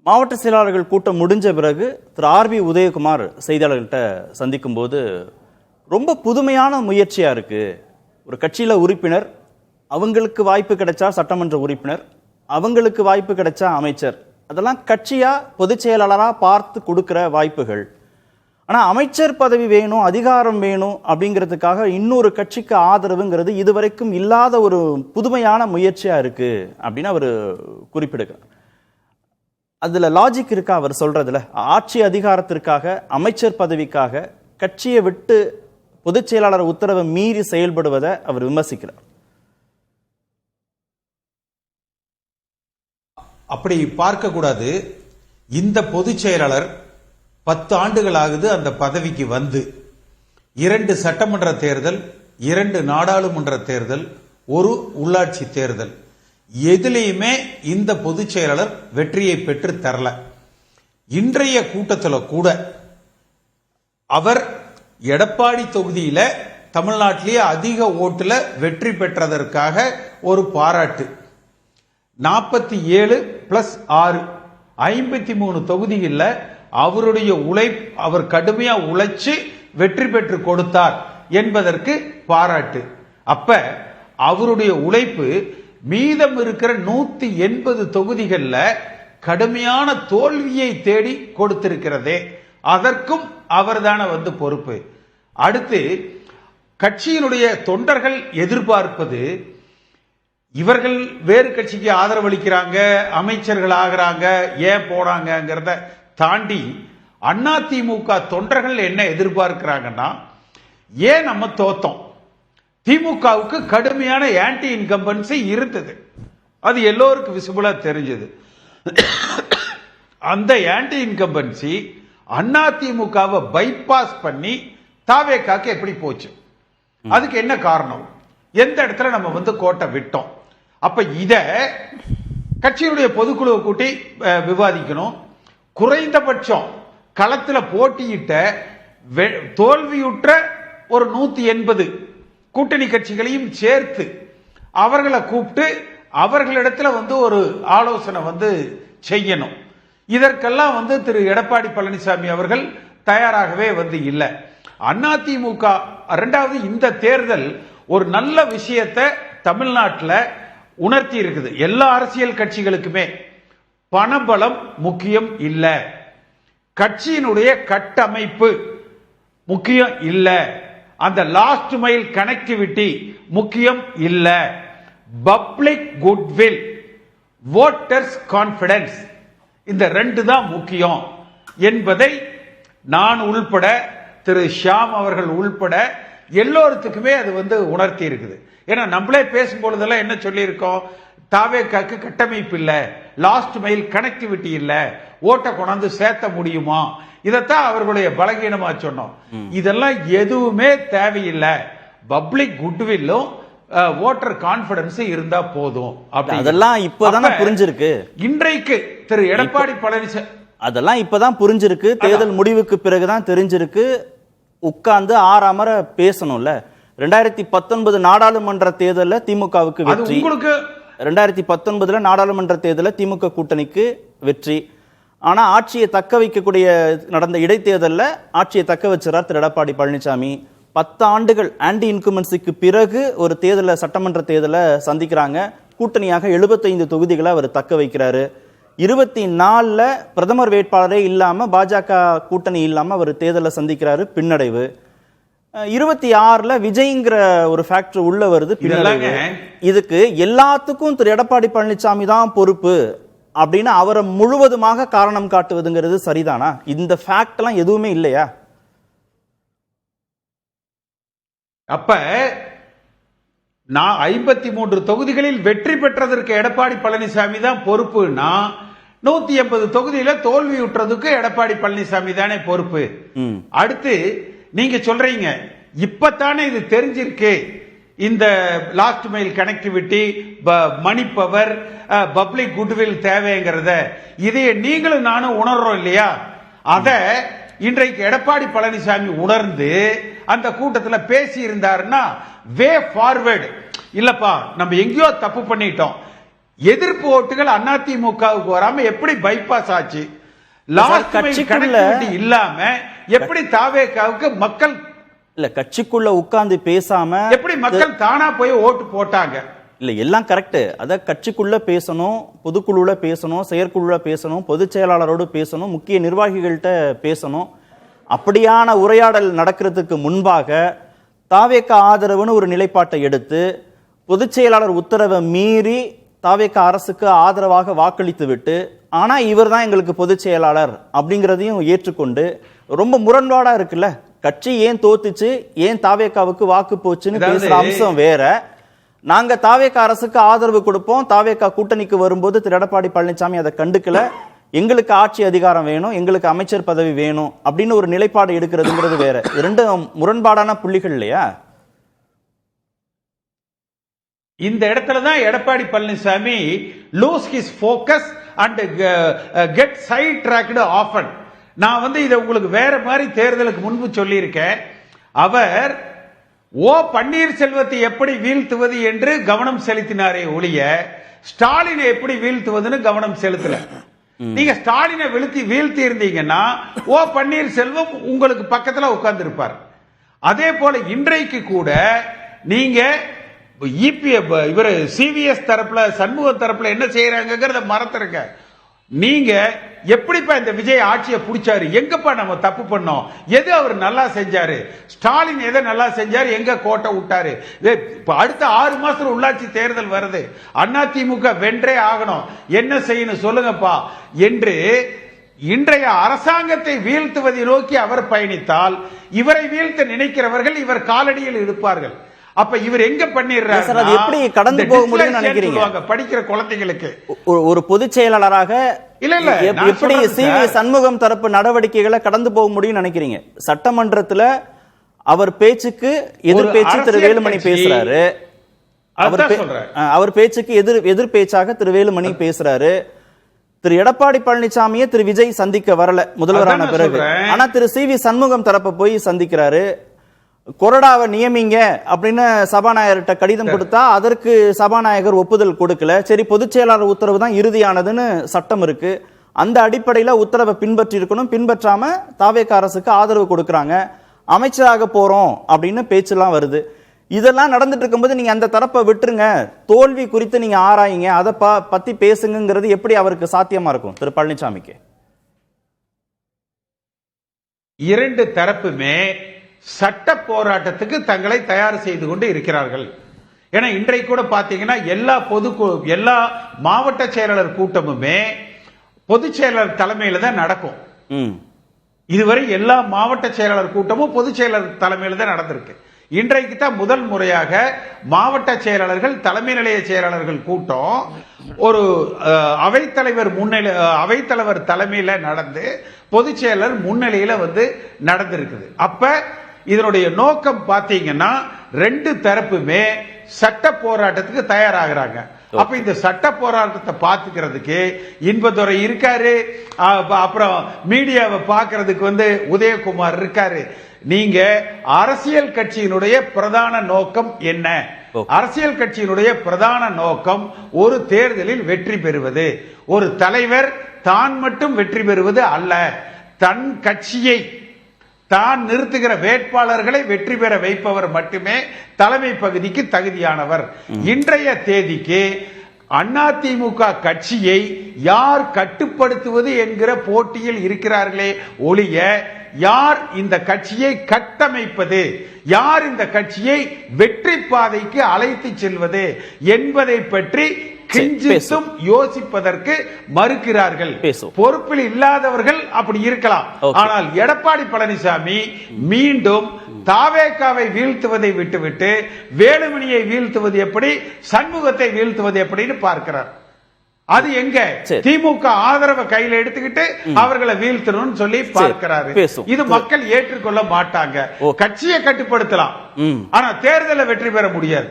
மாவட்ட செயலாளர்கள் கூட்டம் முடிஞ்ச பிறகு திரு ஆர்பி உதயகுமார் செய்தியாளர்கள்ட்ட சந்திக்கும் போது ரொம்ப புதுமையான முயற்சியா இருக்கு. ஒரு கட்சியில உறுப்பினர், அவங்களுக்கு வாய்ப்பு கிடைச்சா சட்டமன்ற உறுப்பினர், அவங்களுக்கு வாய்ப்பு கிடைச்சா அமைச்சர், அதெல்லாம் கட்சியா பொதுச் செயலாளரா பார்த்து கொடுக்கிற வாய்ப்புகள். ஆனா அமைச்சர் பதவி வேணும், அதிகாரம் வேணும் அப்படிங்கிறதுக்காக இன்னொரு கட்சிக்கு ஆதரவுங்கிறது இதுவரைக்கும் இல்லாத ஒரு புதுமையான முயற்சியா இருக்கு அப்படின்னு அவர் குறிப்பிடுகிறார். அதுல லாஜிக் இருக்கா அவர் சொல்றதுல? ஆட்சி அதிகாரத்திற்காக, அமைச்சர் பதவிக்காக கட்சியை விட்டு பொதுச் செயலாளர் உத்தரவை மீறி செயல்படுவதை அவர் விமர்சிக்கிறார். அப்படி பார்க்க கூடாது. இந்த பொதுச் செயலாளர் 10 ஆண்டுகள் ஆகுது அந்த பதவிக்கு வந்து. 2 சட்டமன்ற தேர்தல், 2 நாடாளுமன்ற தேர்தல், 1 உள்ளாட்சி தேர்தல், எதிலையுமே இந்த பொதுச் செயலாளர் வெற்றியை பெற்று தரல. இன்றைய கூட்டத்தில் கூட அவர் எடப்பாடி தொகுதியில தமிழ்நாட்டிலேயே அதிக ஓட்டுல வெற்றி பெற்றதற்காக ஒரு பாராட்டு. 47 + 6 53 தொகுதிகளில் அவருடைய அவர் கடுமையா உழைச்சு வெற்றி பெற்று கொடுத்தார் என்பதற்கு பாராட்டு. அப்ப அவருடைய உழைப்பு மீதம் இருக்கிற 180 தொகுதிகளில் கடுமையான தோல்வியை தேடி கொடுத்திருக்கிறதே, அதற்கும் அவர்தான பொறுப்பு. அடுத்து கட்சியினுடைய தொண்டர்கள் எதிர்பார்ப்பது, இவர்கள் வேறு கட்சிக்கு ஆதரவளிக்கிறாங்க, அமைச்சர்கள் ஆகிறாங்க, ஏன் போறாங்கிறத தாண்டி அதிமுக தொண்டர்கள் என்ன எதிர்பார்க்கிறாங்கன்னா, ஏன் நம்ம தோத்தோம்? திமுகவுக்கு கடுமையான ஆன்டி இன்கம்பன்சி இருந்தது, அது எல்லோருக்கும் விசிபிளா தெரிஞ்சது. அந்த ஆன்டி இன்கம்பன்சி அதிமுகவை பைபாஸ் பண்ணி தாவேக்காக்கு எப்படி போச்சு? அதுக்கு என்ன காரணம்? எந்த இடத்துல நம்ம கோட்டை விட்டோம்? அப்ப இத கட்சியினுடைய பொதுக்குழுவை கூட்டி விவாதிக்கணும். குறைந்தபட்சம் களத்துல போட்டியிட்ட தோல்வியுற்ற ஒரு 180 கூட்டணி கட்சிகளையும் சேர்த்து அவர்களை கூப்பிட்டு அவர்களிடத்துல ஒரு ஆலோசனை செய்யணும். இதற்கெல்லாம் திரு எடப்பாடி பழனிசாமி அவர்கள் தயாராகவே இல்லை. அதிமுக இரண்டாவது இந்த தேர்தல் ஒரு நல்ல விஷயத்தை தமிழ்நாட்டில் உணர்த்தி இருக்குது. எல்லா அரசியல் கட்சிகளுக்குமே பணபலம் முக்கியம் இல்ல, கட்சியினுடைய கட்டமைப்பு முக்கியம் இல்ல, அந்த லாஸ்ட் மைல் கனெக்டிவிட்டி முக்கியம் இல்ல, பப்ளிக் குட்வில், வோட்டர்ஸ் கான்பிடன்ஸ், இந்த 2 தான் முக்கியம் என்பதை நான் உள்பட, திரு ஷியாம் அவர்கள் உள்பட எல்லோருக்குமே அது உணர்த்தி இருக்குது. ஏன்னா நம்மளே பேசும்பொழுதெல்லாம் என்ன சொல்லி இருக்கோம்? தாவேக்காக்கு கட்டமைப்பு இல்ல, லாஸ்ட் மைல் கனெக்டிவிட்டி இல்ல, ஓட்ட கொண்டாந்து சேர்த்த முடியுமா? இதத்தான் அவர்களுடைய பலகீனமா சொன்னோம். இதெல்லாம் எதுவுமே தேவையில்லை, பப்ளிக் குட்வில்லும் ஓட்டர் கான்பிடன்ஸ் இருந்தா போதும். அதெல்லாம் இப்பதானே புரிஞ்சிருக்கு. இன்றைக்கு திரு எடப்பாடி பழனிசாமி அதெல்லாம் இப்பதான் புரிஞ்சிருக்கு. தேர்தல் முடிவுக்கு பிறகுதான் தெரிஞ்சிருக்கு. உட்கார்ந்து ஆறாமற பேசணும்ல. 2019 நாடாளுமன்ற தேர்தலில் திமுகவுக்கு வெற்றி, 2019 நாடாளுமன்ற தேர்தலில் திமுக கூட்டணிக்கு வெற்றி. ஆனா ஆட்சியை தக்க வைக்கக்கூடிய நடந்த இடைத்தேர்தலில் ஆட்சியை தக்க வச்சார் திரு எடப்பாடி பழனிசாமி. 10 ஆண்டுகள் ஆன்டி இன்குமென்சிக்கு பிறகு ஒரு தேர்தலை, சட்டமன்ற தேர்தலை சந்திக்கிறாங்க. கூட்டணியாக 75 தொகுதிகளை அவர் தக்க வைக்கிறாரு. 24ல் பிரதமர் வேட்பாளரே இல்லாம, பாஜக கூட்டணி இல்லாம அவர் தேர்தலை சந்திக்கிறாரு, பின்னடைவு. 26ல் விஜய்ங்கிற ஒரு ஃபேக்டர் உள்ள வருது, பின்னடைவு. இதுக்கு எல்லாத்துக்கும் திரு எடப்பாடி பழனிசாமி தான் பொறுப்பு அப்படின்னு அவரை முழுவதுமாக காரணம் காட்டுவதுங்கிறது சரிதானா? இந்த ஃபேக்ட் எல்லாம் எதுவுமே இல்லையா? அப்ப நான் 53 தொகுதிகளில் வெற்றி பெற்றதற்கு எடப்பாடி பழனிசாமி தான் பொறுப்புனா, 180 தொகுதியில தோல்வியுற்றதுக்கு எடப்பாடி பழனிசாமி தானே பொறுப்பு. அடுத்து நீங்க சொல்றீங்க, இப்பத்தானே இது தெரிஞ்சிருக்கு, இந்த last mile connectivity, money power, public goodwill தேவைங்கிறத. இதைய நீங்களும் நானும் உணர்றோம் இல்லையா? அத இன்றைக்கு எடப்பாடி பழனிசாமி உணர்ந்து அந்த கூட்டத்தில் பேசி இருந்தாருன்னா வே ஃபார்வர்டு. இல்லப்பா, நம்ம எங்கேயோ தப்பு பண்ணிட்டோம், எதிர்ப்பு ஓட்டுகள் அதிமுகவுக்கு வராம எப்படி பைபாஸ் ஆச்சு? கட்சிக்குள்ள இல்லாம எப்படி தாவேகாவுக்கு மக்கள் இல்ல கட்சிக்குள்ள உட்கார்ந்து பேசாம எப்படி மக்கள் தானா போய் ஓட்டு போட்டாங்க? இல்ல எல்லாம் கரெக்ட். அத கட்சிக்குள்ள பேசணும், பொதுக்குழுல பேசணும், செயற்குழுல பேசணும், பொதுச் செயலாளரோடு பேசணும், முக்கிய நிர்வாகிகள்கிட்ட பேசணும். அப்படியான உரையாடல் நடக்கிறதுக்கு முன்பாக தாவேகா ஆதரவுன்னு ஒரு நிலைப்பாட்டை எடுத்து பொதுச் செயலாளர் உத்தரவை மீறி தாவேகா அரசுக்கு ஆதரவாக வாக்களித்து விட்டு, ஆனா இவர் தான் எங்களுக்கு பொதுச் செயலாளர் அப்படிங்கிறதையும் ஏற்றுக்கொண்டு, ரொம்ப முரண்பாடா இருக்குல்ல. கட்சி ஏன் தோத்துச்சு, ஏன் தாவேகாவுக்கு வாக்கு போச்சுன்னு பேசுற அம்சம் வேற. நாங்க தாவேகா அரசுக்கு ஆதரவு கொடுப்போம், தாவேகா கூட்டணிக்கு வரும்போது திரு எடப்பாடி பழனிசாமி அதை கண்டுக்கல, எங்களுக்கு ஆட்சி அதிகாரம் வேணும், எங்களுக்கு அமைச்சர் பதவி வேணும் அப்படின்னு ஒரு நிலைப்பாடு எடுக்கிறதுங்கிறது வேற. ரெண்டு முரண்பாடான புள்ளிகள் இல்லையா? இந்த இடத்துல தான் Edappadi Palaniswami lose his focus and get sidetracked often. நான் இதை உங்களுக்கு வேற மாதிரி தேர்தலுக்கு முன்பு சொல்லியிருக்கேன். அவர் ஓ பன்னீர்செல்வத்தை எப்படி வீழ்த்துவது என்று கவனம் செலுத்தினாரே ஒழிய ஸ்டாலினை எப்படி வீழ்த்துவதுன்னு கவனம் செலுத்தல. நீங்க ஸ்டாலினை வீழ்த்தி இருந்தீங்கன்னா ஓ பன்னீர்செல்வம் உங்களுக்கு பக்கத்துல உட்கார்ந்து இருப்பார். அதே போல இன்றைக்கு கூட நீங்க இவர் சிவிஎஸ் தரப்புல சண்முக தரப்புல என்ன செய்யறாங்கிறத மறந்துருங்க. நீங்க எப்படிப்பா இந்த விஜய் ஆட்சியை பிடிச்சாரு, எங்கப்பா நம்ம தப்பு பண்ணோம், எது அவர் நல்லா செஞ்சாரு, ஸ்டாலின் எதை நல்லா செஞ்சாரு, எங்க கோட்டை விட்டாரு. அடுத்த 6 மாசத்துல உள்ளாட்சி தேர்தல் வருது, அதிமுக வென்றே ஆகணும், என்ன செய்யணும் சொல்லுங்கப்பா என்று இன்றைய அரசாங்கத்தை வீழ்த்துவதை நோக்கி அவர் பயணித்தால் இவரை வீழ்த்த நினைக்கிறவர்கள் இவர் காலடியில் இருப்பார்கள். அப்ப இவர் எங்க பண்ணிடுறாரு, எப்படி கடந்து போக முடியும்னு நினைக்கிறீங்க? படிக்கிற குழந்தைகளுக்கு ஒரு பொதுச் செயலாளராக எப்படி சிவி சண்முகம் தரப்பு நடவடிக்கைகளை கடந்து போக முடியும் நினைக்கிறீங்க? சட்டமன்றத்தில் அவர் பேச்சுக்கு எதிர் பேச்சு திரு வேலுமணி பேசுறாரு, அவர் பேச்சுக்கு எதிர் பேச்சாக திரு வேலுமணி பேசுறாரு. திரு எடப்பாடி பழனிசாமியை திரு விஜய் சந்திக்க வரல முதல்வரான பிறகு, ஆனா திரு சிவி சண்முகம் தரப்ப போய் சந்திக்கிறாரு. கொறடாவை நியமிங்க அப்படின்னு சபாநாயகர்கிட்ட கடிதம் கொடுத்தா அதற்கு சபாநாயகர் ஒப்புதல் கொடுக்கல. சரி, பொதுச் செயலாளர் உத்தரவு தான் இறுதியானதுன்னு சட்டம் இருக்கு, அந்த அடிப்படையில் உத்தரவை பின்பற்றி இருக்கணும், பின்பற்றாம தாவேகா அரசுக்கு ஆதரவு கொடுக்கறாங்க, அமைச்சராக போறோம் அப்படின்னு பேச்செல்லாம் வருது. இதெல்லாம் நடந்துட்டு இருக்கும்போது நீங்க அந்த தரப்பை விட்டுருங்க, தோல்வி குறித்து நீங்க ஆராயுங்க, அதை பத்தி பேசுங்கிறது எப்படி அவருக்கு சாத்தியமா இருக்கும் திரு பழனிசாமிக்கு? இரண்டு தரப்புமே சட்ட போராட்டத்துக்கு தங்களை தயார் செய்து கொண்டு இருக்கிறார்கள். ஏன்னா இன்றைக்கு கூட பாத்தீங்கன்னா எல்லா மாவட்ட செயலாளர் கூட்டமுமே பொதுச் செயலாளர் தலைமையில தான் நடக்கும். இதுவரை எல்லா மாவட்ட செயலாளர் கூட்டமும் பொதுச் செயலாளர் தலைமையில தான் நடந்திருக்கு. இன்றைக்கு தான் முதல் முறையாக மாவட்ட செயலாளர்கள் தலைமை நிலைய செயலாளர்கள் கூட்டம் ஒரு அவைத்தலைவர் தலைமையில நடந்து பொதுச் செயலர் முன்னிலையில நடந்திருக்குது. அப்ப இதனுடைய நோக்கம் பாத்தீங்கன்னா ரெண்டு தரப்புமே சட்ட போராட்டத்துக்கு தயாராகிறாங்க. அப்ப இந்த சட்ட போராட்டத்தை பாத்துக்கிறதுக்கு இன்பதுரை இருக்காரு, அப்புறம் மீடியாவை பாக்குறதுக்கு உதயகுமார் இருக்காரு. நீங்க அரசியல் கட்சியினுடைய பிரதான நோக்கம் என்ன? அரசியல் கட்சியினுடைய பிரதான நோக்கம் ஒரு தேர்தலில் வெற்றி பெறுவது. ஒரு தலைவர் தான் மட்டும் வெற்றி பெறுவது அல்ல, தன் கட்சியை தான் நிறுத்துகிற வேட்பாளர்களை வெற்றி பெற வைப்பவர் மட்டுமே தலைமை பகுதிக்கு தகுதியானவர். இன்றைய தேதிக்கு அதிமுக கட்சியை யார் கட்டுப்படுத்துவது என்கிற போட்டியில் இருக்கிறார்களே ஒழிய யார் இந்த கட்சியை கட்டமைப்பது, யார் இந்த கட்சியை வெற்றி பாதைக்கு அழைத்து செல்வது என்பதை பற்றி கிஞ்சித்தும் யோசிப்பதற்கு மறுக்கிறார்கள். பொறுப்பில் இல்லாதவர்கள் அப்படி இருக்கலாம். ஆனால் எடப்பாடி பழனிசாமி மீண்டும் தாவேகாவை வீழ்த்துவதை விட்டுவிட்டு வேலுமணியை வீழ்த்துவது எப்படி, சண்முகத்தை வீழ்த்துவது எப்படின்னு பார்க்கிறார். அது எங்க திமுக ஆதரவை கையில எடுத்துக்கிட்டு அவர்களை வீழ்த்தணும்னு சொல்லி பார்க்கிறாரு. இது மக்கள் ஏற்றுக்கொள்ள மாட்டாங்க. கட்சியை கட்டுப்படுத்தலாம், ஆனா தேர்தலை வெற்றி பெற முடியாது.